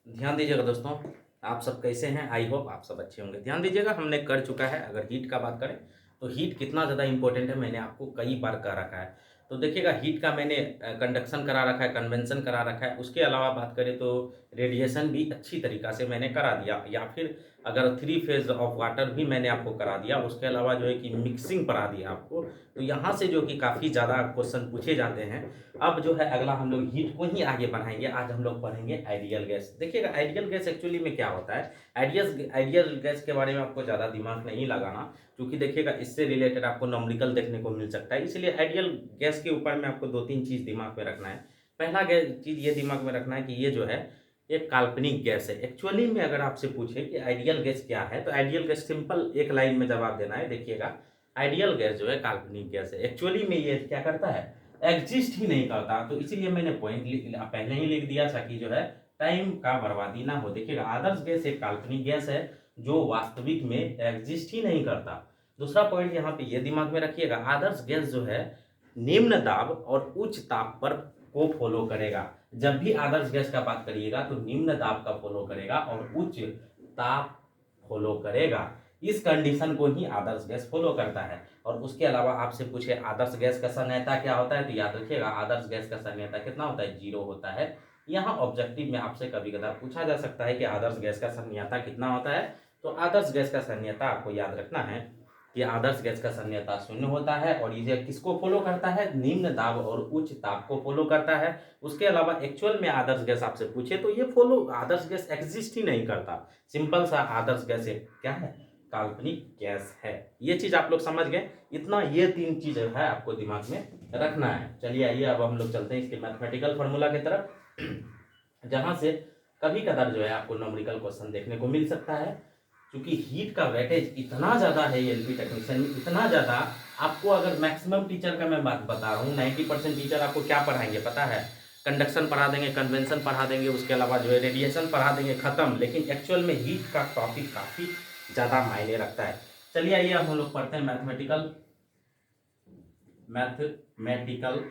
ध्यान दीजिएगा दोस्तों, आप सब कैसे हैं? आई होप आप सब अच्छे होंगे। ध्यान दीजिएगा, हमने कर चुका है। अगर हीट का बात करें तो हीट कितना ज़्यादा इंपॉर्टेंट है मैंने आपको कई बार कह रखा है। तो देखिएगा, हीट का मैंने कंडक्शन करा रखा है, कन्वेंशन करा रखा है। उसके अलावा बात करें तो रेडिएशन भी अच्छी तरीक़ा से मैंने करा दिया, या फिर अगर 3 फेज़ ऑफ वाटर भी मैंने आपको करा दिया। उसके अलावा जो है कि मिक्सिंग पढ़ा दिया आपको। तो यहाँ से जो कि काफ़ी ज़्यादा क्वेश्चन पूछे जाते हैं। अब जो है अगला हम लोग हीट को ही आगे बढ़ाएंगे। आज हम लोग पढ़ेंगे आइडियल गैस। देखिएगा, आइडियल गैस एक्चुअली में क्या होता है। आइडियल गैस के बारे में आपको ज़्यादा दिमाग नहीं लगाना, क्योंकि देखिएगा इससे रिलेटेड आपको नॉमेरिकल देखने को मिल सकता है। इसलिए आइडियल गैस के ऊपर में आपको 2-3 चीज़ दिमाग में रखना है। पहला चीज़ ये दिमाग में रखना है कि ये जो है एक काल्पनिक गैस है। एक्चुअली में अगर आपसे पूछे कि आइडियल गैस क्या है, तो आइडियल गैस सिंपल एक लाइन में जवाब देना है। देखिएगा, आइडियल गैस जो है काल्पनिक गैस है। एक्चुअली में ये क्या करता है, एग्जिस्ट ही नहीं करता। तो इसीलिए मैंने पॉइंट पहले ही लिख दिया ताकि जो है टाइम का बर्बादी ना हो। देखिएगा, आदर्श गैस एक काल्पनिक गैस है जो वास्तविक में एग्जिस्ट ही नहीं करता। दूसरा पॉइंट यहाँ पे ये दिमाग में रखिएगा, आदर्श गैस जो है निम्न दाब और उच्च ताप पर को फॉलो करेगा। जब भी आदर्श गैस का बात करिएगा तो निम्न दाब का फॉलो करेगा और उच्च ताप फॉलो करेगा। इस कंडीशन को ही आदर्श गैस फॉलो करता है। और उसके अलावा आपसे पूछे आदर्श गैस का साम्यता क्या होता है, तो याद रखिएगा आदर्श गैस का साम्यता कितना होता है, 0 होता है। यहाँ ऑब्जेक्टिव में आपसे कभी कभार पूछा जा सकता है कि आदर्श गैस का साम्यता कितना होता है। तो आदर्श गैस का साम्यता आपको याद रखना है कि आदर्श गैस का साम्यता 0 होता है। और ये किसको फॉलो करता है, निम्न दाब और उच्च ताप को फॉलो करता है। उसके अलावा एक्चुअल में आदर्श गैस आपसे पूछे तो ये फॉलो आदर्श गैस एग्जिस्ट ही नहीं करता। सिंपल सा आदर्श गैस क्या है, काल्पनिक गैस है। ये चीज आप लोग समझ गए। इतना ये 3 चीज है आपको दिमाग में रखना है। चलिए आइए अब हम लोग चलते हैं इसके मैथमेटिकल फॉर्मूला की तरफ, जहां से कभी कदार जो है आपको न्यूमेरिकल क्वेश्चन देखने को मिल सकता है। क्योंकि हीट का वेटेज इतना ज़्यादा है एलपी टेक्नीशियन में, इतना ज़्यादा। आपको अगर मैक्सिमम टीचर का मैं बात बता रहा हूँ, 90% टीचर आपको क्या पढ़ाएंगे पता है, कंडक्शन पढ़ा देंगे, कन्वेंशन पढ़ा देंगे, उसके अलावा जो है रेडिएशन पढ़ा देंगे, खत्म। लेकिन एक्चुअल में हीट का टॉपिक काफ़ी ज़्यादा मायने रखता है। चलिए आइए हम लोग पढ़ते हैं mathematical mathematical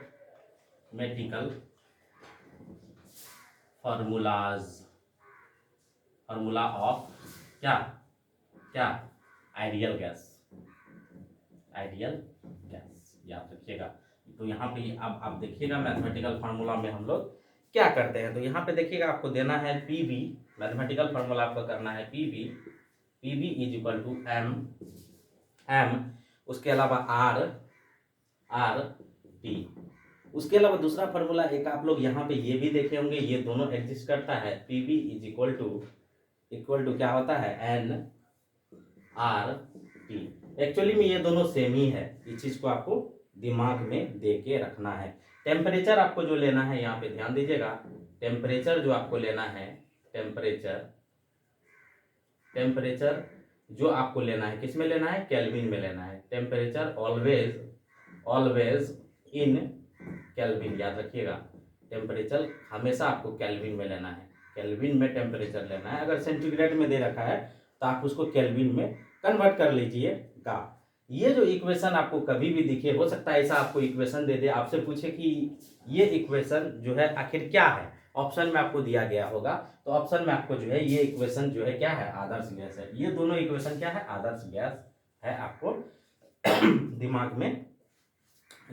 matical formulas, formula of क्या क्या आइडियल गैस, आइडियल गैस याद रखिएगा। तो यहाँ पे अब आप देखिएगा मैथमेटिकल फार्मूला में हम लोग क्या करते हैं। तो यहाँ पे देखिएगा आपको देना है पीवी, मैथमेटिकल फार्मूला आपको करना है PV, PV is equal to M, M उसके अलावा आर, आर टी। उसके अलावा दूसरा फार्मूला एक आप लोग यहाँ पे ये भी देखे होंगे, ये दोनों एग्जिस्ट करता है। पीवी इज इक्वल टू क्या होता है, एन आर टी। एक्चुअली में ये दोनों सेम ही है। इस चीज को आपको दिमाग में दे के रखना है। टेम्परेचर आपको जो लेना है, यहाँ पे ध्यान दीजिएगा, टेम्परेचर जो आपको लेना है, टेम्परेचर टेम्परेचर जो आपको लेना है किस में लेना है, केल्विन में लेना है। Temperature always always in kelvin, याद रखिएगा। टेम्परेचर हमेशा आपको केल्विन में लेना है, केल्विन में टेम्परेचर लेना है। अगर सेंटीग्रेड में दे रखा है तो आप उसको केल्विन में कन्वर्ट कर लीजिएगा। ये जो इक्वेशन आपको कभी भी दिखे, हो सकता है ऐसा आपको इक्वेशन दे दे, आपसे पूछे कि ये इक्वेशन जो है आखिर क्या है, ऑप्शन में आपको दिया गया होगा। तो ऑप्शन में आपको जो है ये इक्वेशन जो है क्या है, आदर्श गैस है। ये दोनों इक्वेशन क्या है, आदर्श गैस है। आपको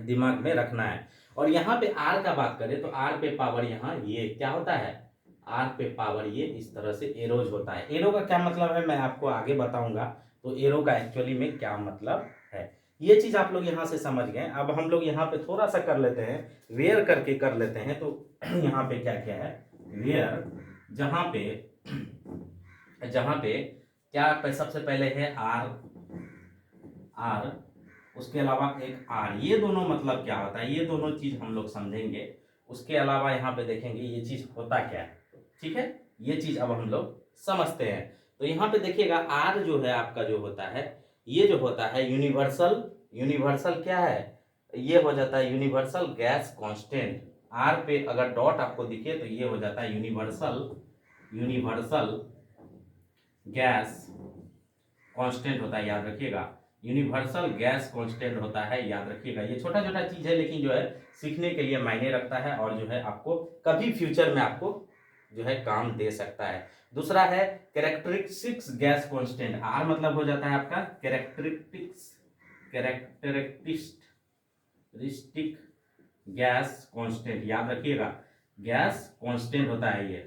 दिमाग में रखना है। और यहाँ पे आर का बात करें तो आर पे पावर यहाँ ये क्या होता है, आर पे पावर ये इस तरह से एरोज होता है। एरो का क्या मतलब है मैं आपको आगे बताऊंगा। तो एरो का एक्चुअली में क्या मतलब है, ये चीज आप लोग यहाँ से समझ गए। अब हम लोग यहाँ पे थोड़ा सा कर लेते हैं, वेयर करके कर लेते हैं। तो यहाँ पे क्या क्या है, वेयर, जहाँ पे क्या पे सबसे पहले है आर, आर उसके अलावा एक आर। ये दोनों मतलब क्या होता है, ये दोनों चीज हम लोग समझेंगे। उसके अलावा यहाँ पे देखेंगे ये चीज होता क्या है, ठीक है। ये चीज अब हम लोग समझते हैं। तो यहाँ पे देखिएगा आर जो है आपका जो होता है, ये जो होता है यूनिवर्सल, यूनिवर्सल क्या है, ये हो जाता है यूनिवर्सल गैस कांस्टेंट। आर पे अगर डॉट आपको दिखे तो ये हो जाता है यूनिवर्सल, यूनिवर्सल गैस कांस्टेंट होता है, याद रखिएगा। यूनिवर्सल गैस कांस्टेंट होता है, याद रखिएगा। ये छोटा छोटा चीज है लेकिन जो है सीखने के लिए मायने रखता है, और जो है आपको कभी फ्यूचर में आपको जो है काम दे सकता है। दूसरा है कैरेक्टरिस्टिक्स गैस कांस्टेंट, आर मतलब हो जाता है आपका कैरेक्टरिस्टिक गैस कांस्टेंट, याद रखिएगा गैस कांस्टेंट होता है ये,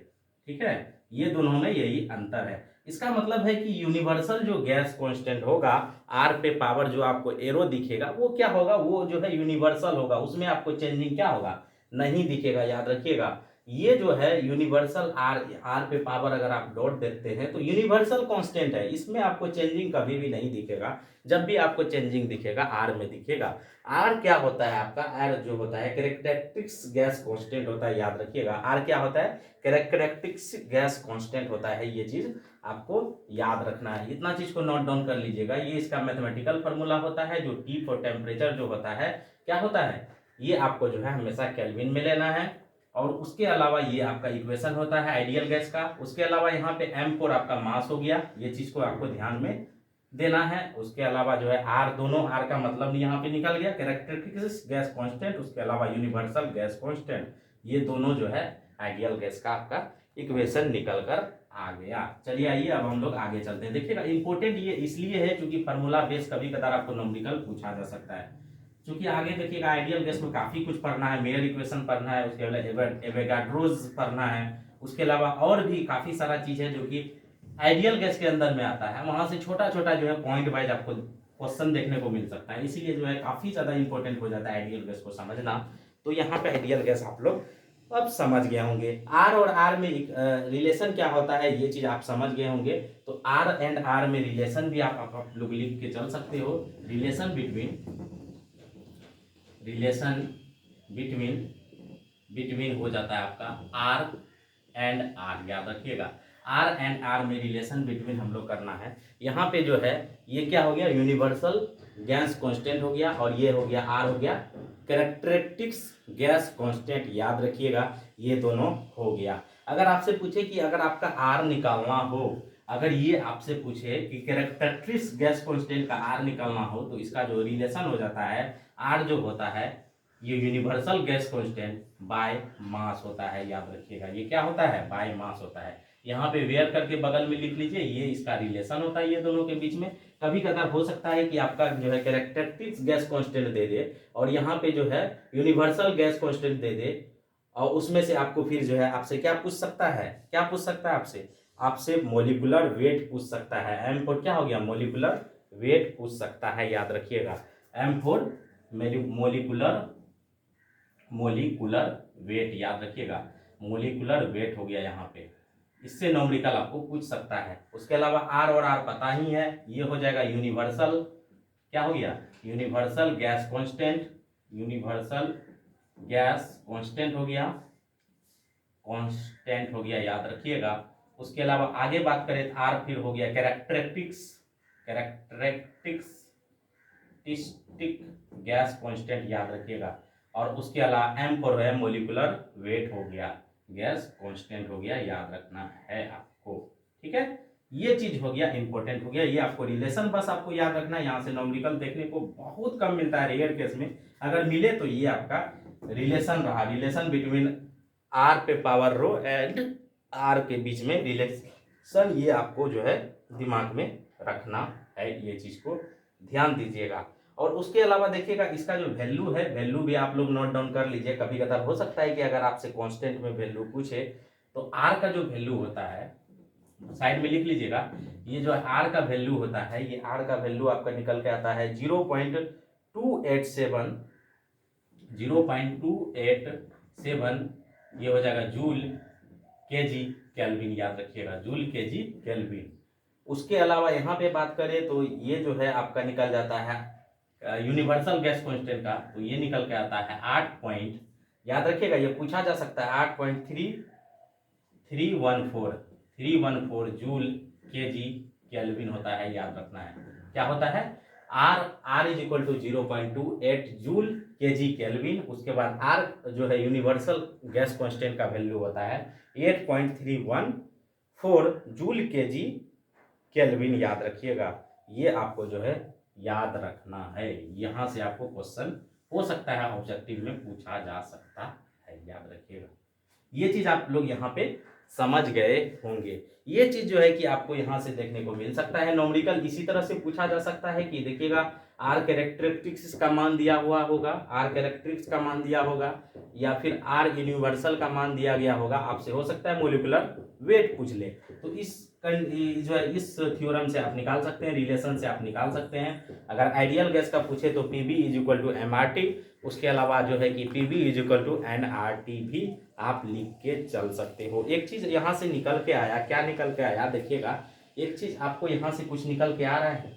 ठीक है। ये दोनों में यही अंतर है। इसका मतलब है कि यूनिवर्सल जो गैस कांस्टेंट होगा, आर पे पावर जो आपको एरो दिखेगा वो क्या होगा, वो जो है यूनिवर्सल होगा, उसमें आपको चेंजिंग क्या होगा, नहीं दिखेगा, याद रखिएगा। ये जो है यूनिवर्सल आर, आर पे पावर अगर आप डॉट देखते हैं तो यूनिवर्सल कांस्टेंट है, इसमें आपको चेंजिंग कभी भी नहीं दिखेगा। जब भी आपको चेंजिंग दिखेगा आर में दिखेगा। आर क्या होता है आपका, आर जो होता है कैरेक्टरिस्टिक्स गैस कांस्टेंट होता है, याद रखिएगा। आर क्या होता है, कैरेक्टरिस्टिक्स गैस कांस्टेंट होता है। ये चीज आपको याद रखना है, इतना चीज को नोट डाउन कर लीजिएगा। ये इसका मैथमेटिकल फॉर्मूला होता है। जो टी फॉर टेम्परेचर जो होता है, क्या होता है, ये आपको जो है हमेशा केल्विन में लेना है। और उसके अलावा ये आपका इक्वेशन होता है आइडियल गैस का। उसके अलावा यहाँ पे m4 आपका मास हो गया, ये चीज को आपको ध्यान में देना है। उसके अलावा जो है आर, दोनों आर का मतलब यहाँ पे निकल गया कैरेक्टरिस्टिक्स गैस कांस्टेंट, उसके अलावा यूनिवर्सल गैस कांस्टेंट, ये दोनों जो है आइडियल गैस का आपका इक्वेशन निकल कर आ गया। चलिए आइए अब हम लोग आगे चलते हैं। देखिएगा इंपॉर्टेंट ये इसलिए है क्योंकि फार्मूला बेस कभी कदार आपको न्यूमेरिकल पूछा जा सकता है। क्योंकि आगे देखिएगा आइडियल गैस में काफी कुछ पढ़ना है, मेयर इक्वेशन पढ़ना है, उसके अलावा एवोगाड्रोज पढ़ना है, उसके अलावा और भी काफी सारा चीज है जो कि आइडियल गैस के अंदर में आता है। वहां से छोटा छोटा जो है पॉइंट वाइज आपको क्वेश्चन देखने को मिल सकता है, इसीलिए जो है काफी ज्यादा इंपॉर्टेंट हो जाता है आइडियल गैस को समझना। तो यहाँ पे आइडियल गैस आप लोग अब समझ गए होंगे। आर और आर में रिलेशन क्या होता है ये चीज आप समझ गए होंगे। तो आर एंड आर में रिलेशन भी आप लोग लिख के चल सकते हो। रिलेशन बिटवीन हो जाता है आपका आर एंड आर, याद रखिएगा। आर एंड आर में रिलेशन बिटवीन हम लोग करना है। यहाँ पे जो है ये क्या हो गया, यूनिवर्सल गैस कांस्टेंट हो गया, और ये हो गया आर हो गया कैरेक्टरिस्टिक्स गैस कांस्टेंट, याद रखिएगा ये दोनों हो गया। अगर आपसे पूछे कि अगर आपका आर निकालना हो, अगर ये आपसे पूछे कि कैरेक्टरिस्टिक्स गैस कांस्टेंट का आर निकालना हो, तो इसका जो रिलेशन हो जाता है, आर जो होता है ये universal gas constant by mass होता है, याद रखिएगा। ये क्या होता है, बाय मास होता है। यहाँ पे वेयर करके बगल में लिख लीजिए, ये इसका रिलेशन होता है ये दोनों के बीच में। कभी कदार हो सकता है कि आपका जो है कैरेक्टरिस्टिक्स गैस कांस्टेंट दे दे और यहाँ पे जो है यूनिवर्सल गैस कांस्टेंट दे दे, और उसमें से आपको फिर जो है आपसे क्या पूछ सकता है, क्या पूछ सकता है आपसे, आपसे मोलिकुलर वेट पूछ सकता है। एम फोर क्या हो गया, मोलिकुलर वेट पूछ सकता है, याद रखिएगा। एम फोर मोलिकुलर वेट, याद रखिएगा मोलिकुलर वेट हो गया यहाँ पे। इससे न्यूमेरिकल आपको पूछ सकता है। उसके अलावा आर और आर पता ही है, ये हो जाएगा यूनिवर्सल, क्या हो गया, universal gas constant, universal gas constant हो गया, कांस्टेंट हो गया, याद रखिएगा। उसके अलावा आगे बात करें तो आर फिर हो गया कैरेक्टरिस्टिक गैस कांस्टेंट, याद रखिएगा। और उसके अलावा एम पर है मोलिकुलर वेट हो गया, गैस कांस्टेंट हो गया, याद रखना है आपको, ठीक है। ये चीज हो गया, इंपॉर्टेंट हो गया। ये आपको रिलेशन बस आपको याद रखना है। यहाँ से न्यूमेरिकल देखने को बहुत कम मिलता है, रेयर केस में अगर मिले तो ये आपका रिलेशन रहा, रिलेशन बिटवीन आर पे पावर रो एंड आर के बीच में रिलेशन, ये आपको जो है दिमाग में रखना है, ये चीज को ध्यान दीजिएगा। और उसके अलावा देखिएगा इसका जो वैल्यू है, वैल्यू भी आप लोग नोट डाउन कर लीजिए। कभी कदार हो सकता है कि अगर आपसे कांस्टेंट में वैल्यू पूछे तो आर का जो वैल्यू होता है, साइड में लिख लीजिएगा, ये जो आर का वैल्यू होता है, ये आर का वैल्यू आपका निकल के आता है 0.287 ये हो जाएगा जूल केजी केल्विन, याद रखिएगा जूल केजी केल्विन। उसके अलावा यहाँ पे बात करें तो ये जो है आपका निकल जाता है यूनिवर्सल गैस कांस्टेंट का, तो ये निकल के आता है 8 पॉइंट, याद रखिएगा ये पूछा जा सकता है 8.314 जूल केजी केल्विन होता है, याद रखना है। क्या होता है, R is equal to 0.28 joule KG kelvin. उसके बाद आर जो है यूनिवर्सल गैस कांस्टेंट का वैल्यू होता है 8.314 जूल केजी केल्विन, याद रखिएगा। ये आपको जो है याद रखना है, यहां से आपको क्वेश्चन हो सकता है ऑब्जेक्टिव में पूछा जा सकता है, याद रखिएगा। ये चीज आप लोग यहाँ पे समझ गए होंगे। ये चीज़ जो है कि आपको यहाँ से देखने को मिल सकता है। न्यूमेरिकल इसी तरह से पूछा जा सकता है कि देखिएगा आर कैरेक्टरिस्टिक्स का मान दिया हुआ होगा, आर कैरेक्टरिस्टिक्स का मान दिया होगा, या फिर आर यूनिवर्सल का मान दिया गया होगा। आपसे हो सकता है मोलिकुलर वेट पूछ ले, तो जो है इस थ्योरम से आप निकाल सकते हैं, रिलेशन से आप निकाल सकते हैं। अगर आइडियल गैस का पूछे तो P B is equal to M R T, उसके अलावा जो है कि P B is equal to N R T भी आप लिख के चल सकते हो। एक चीज यहाँ से निकल के आया, क्या निकल के आया देखिएगा, एक चीज आपको यहाँ से कुछ निकल के आ रहा है,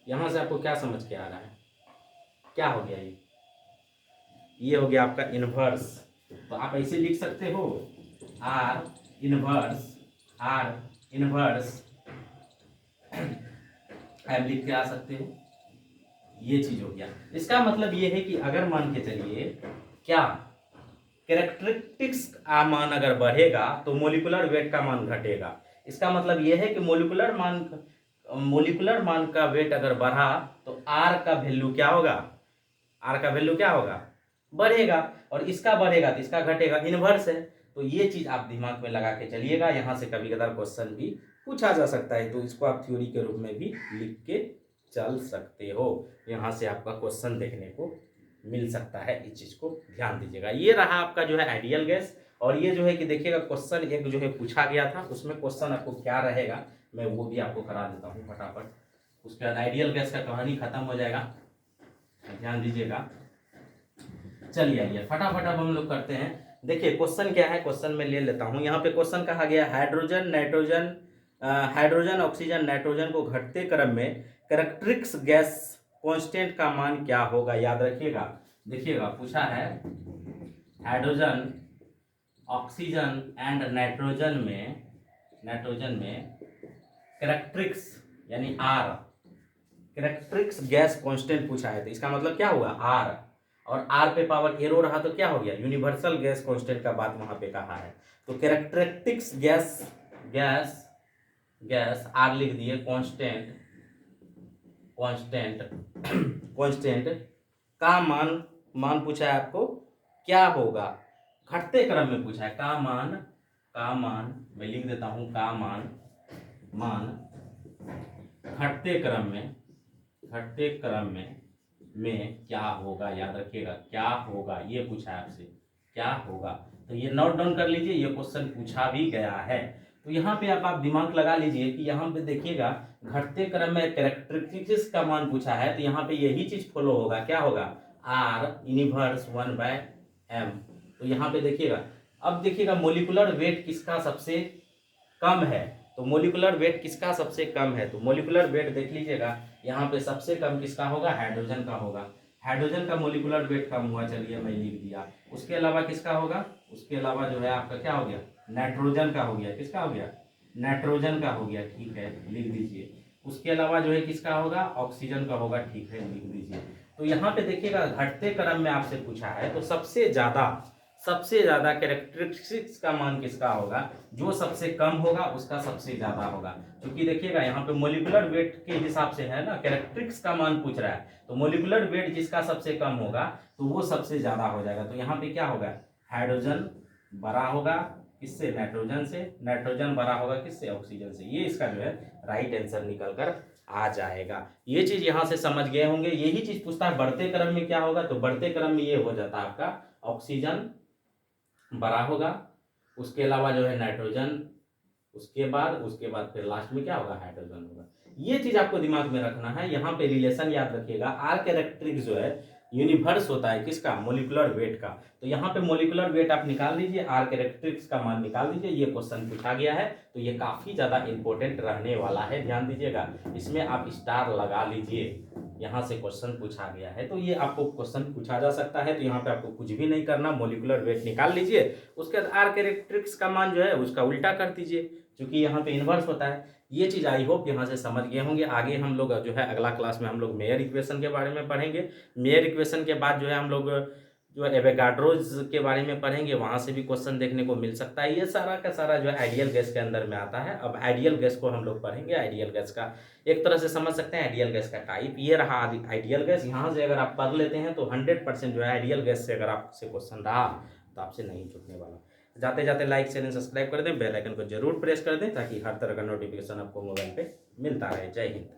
यहाँ से आपको क्या समझ के आ रहा है, क्या हो गया ये हो गया आपका इनवर्स। तो आप ऐसे लिख सकते हो आर इनवर्स, आर इनवर्स आप लिख के आ सकते हो, ये चीज हो गया। इसका मतलब ये है कि अगर मान के चलिए क्या कैरेक्टरिस्टिक्स का मान अगर बढ़ेगा तो मोलिकुलर वेट का मान घटेगा। इसका मतलब ये है कि मोलिकुलर मान का वेट अगर बढ़ा तो आर का वैल्यू क्या होगा, आर का वैल्यू क्या होगा, बढ़ेगा, और इसका बढ़ेगा तो इसका घटेगा, इनवर्स है। तो ये चीज आप दिमाग में लगा के चलिएगा। यहाँ से कभी कभार क्वेश्चन भी पूछा जा सकता है, तो इसको आप थ्योरी के रूप में भी लिख के चल सकते हो। यहाँ से आपका क्वेश्चन देखने को मिल सकता है, इस चीज को ध्यान दीजिएगा। ये रहा आपका जो है आइडियल गैस। और ये जो है कि देखिएगा क्वेश्चन एक जो है पूछा गया था, उसमें क्वेश्चन आपको क्या रहेगा मैं वो भी आपको करा देता हूँ फटाफट, उसके बाद आइडियल गैस का कहानी खत्म हो जाएगा, ध्यान दीजिएगा। चलिए आइए फटाफट अब हम लोग करते हैं। देखिए क्वेश्चन क्या है, क्वेश्चन में ले लेता हूं। यहाँ पे क्वेश्चन कहा गया हाइड्रोजन ऑक्सीजन नाइट्रोजन को घटते क्रम में कैरेक्टरिस्टिक्स गैस कांस्टेंट का मान क्या होगा। याद रखिएगा, देखिएगा पूछा है हाइड्रोजन ऑक्सीजन एंड नाइट्रोजन में कैरेक्टरिस्टिक्स यानी आर, कैरेक्टरिस्टिक्स गैस कांस्टेंट पूछा है, तो इसका मतलब क्या हुआ आर, और आर पे पावर एरो रहा तो क्या हो गया यूनिवर्सल गैस कांस्टेंट का बात वहां पे कहा है। तो कैरेक्टरिस्टिक्स गैस आर लिख दिए, कांस्टेंट का मान पूछा है आपको क्या होगा, घटते क्रम में पूछा है। का मान मैं लिख देता हूं, का मान घटते क्रम में क्या होगा। याद रखिएगा क्या होगा, ये पूछा है आपसे क्या होगा, तो ये नोट डाउन कर लीजिए, ये क्वेश्चन पूछा भी गया है। तो यहाँ पे आप दिमाग लगा लीजिए कि यहाँ पे देखिएगा घटते क्रम में कैरेक्टरिस्टिक्स का मान पूछा है, तो यहाँ पे यही चीज फॉलो होगा, क्या होगा आर इनवर्स 1/m। तो यहाँ पे देखिएगा, अब देखिएगा मोलिकुलर वेट किसका सबसे कम है, तो मोलिकुलर वेट किसका सबसे कम है, तो मोलिकुलर वेट देख लीजिएगा यहाँ पे सबसे कम किसका होगा, हाइड्रोजन का होगा। हाइड्रोजन का मोलिकुलर वेट कम हुआ, चलिए मैं लिख दिया। उसके अलावा किसका होगा, उसके अलावा जो है आपका क्या हो गया नाइट्रोजन का हो गया, किसका हो गया नाइट्रोजन का हो गया, ठीक है लिख दीजिए। उसके अलावा जो है किसका होगा ऑक्सीजन का होगा, ठीक है लिख दीजिए। तो यहाँ पे देखिएगा घटते क्रम में आपसे पूछा है, तो सबसे ज्यादा कैरेक्टरिस्टिक्स का मान किसका होगा, जो सबसे कम होगा उसका सबसे ज्यादा होगा। क्योंकि देखिएगा यहाँ पे मोलिकुलर वेट के हिसाब से है ना, कैरेक्टरिस्टिक्स का मान पूछ रहा है, तो मोलिकुलर वेट जिसका सबसे कम होगा तो वो सबसे ज्यादा हो जाएगा। तो यहाँ पे क्या होगा हाइड्रोजन बड़ा होगा किससे, नाइट्रोजन से, नाइट्रोजन बड़ा होगा किससे, ऑक्सीजन से। ये इसका जो है राइट आंसर निकल कर आ जाएगा। ये चीज यहाँ से समझ गए होंगे। यही चीज पूछता है बढ़ते क्रम में क्या होगा, तो बढ़ते क्रम में ये हो जाता है आपका ऑक्सीजन बड़ा होगा, उसके अलावा जो है नाइट्रोजन, उसके बाद फिर लास्ट में क्या होगा हाइड्रोजन होगा। ये चीज आपको दिमाग में रखना है। यहाँ पे रिलेशन याद रखिएगा, आर कैरेक्टरिस्टिक्स जो है यूनिवर्स होता है किसका, मोलिकुलर वेट का। तो यहाँ पे मोलिकुलर वेट आप निकाल लीजिए, आर कैरेक्टरिस्टिक्स का मान निकाल दीजिए। ये क्वेश्चन पूछा गया है, तो ये काफी ज्यादा इंपॉर्टेंट रहने वाला है, ध्यान दीजिएगा। इसमें आप स्टार लगा लीजिए, यहाँ से क्वेश्चन पूछा गया है, तो ये आपको क्वेश्चन पूछा जा सकता है। तो यहाँ पे आपको कुछ भी नहीं करना, मोलिकुलर वेट निकाल लीजिए, उसके बाद आर कैरेक्टरिस्टिक्स का मान जो है उसका उल्टा कर दीजिए, क्योंकि यहाँ पे इन्वर्स होता है। ये चीज आई होप यहाँ से समझ गए होंगे। आगे हम लोग जो है अगला क्लास में हम लोग मेयर इक्वेशन के बारे में पढ़ेंगे। मेयर इक्वेशन के बाद जो है हम लोग जो एवोगाड्रोज के बारे में पढ़ेंगे, वहां से भी क्वेश्चन देखने को मिल सकता है। ये सारा का सारा जो है आइडियल गैस के अंदर में आता है। अब आइडियल गैस को हम लोग पढ़ेंगे। आइडियल गैस का एक तरह से समझ सकते हैं आइडियल गैस का टाइप ये रहा आइडियल गैस। यहाँ से अगर आप पढ़ लेते हैं तो 100% जो है आइडियल गैस से अगर आपसे क्वेश्चन रहा तो आपसे नहीं छूटने वाला। जाते जाते लाइक शेयर एंड सब्सक्राइब कर दें, बेल आइकन को जरूर प्रेस कर दें ताकि हर तरह का नोटिफिकेशन आपको मोबाइल पे मिलता रहे। जय हिंद।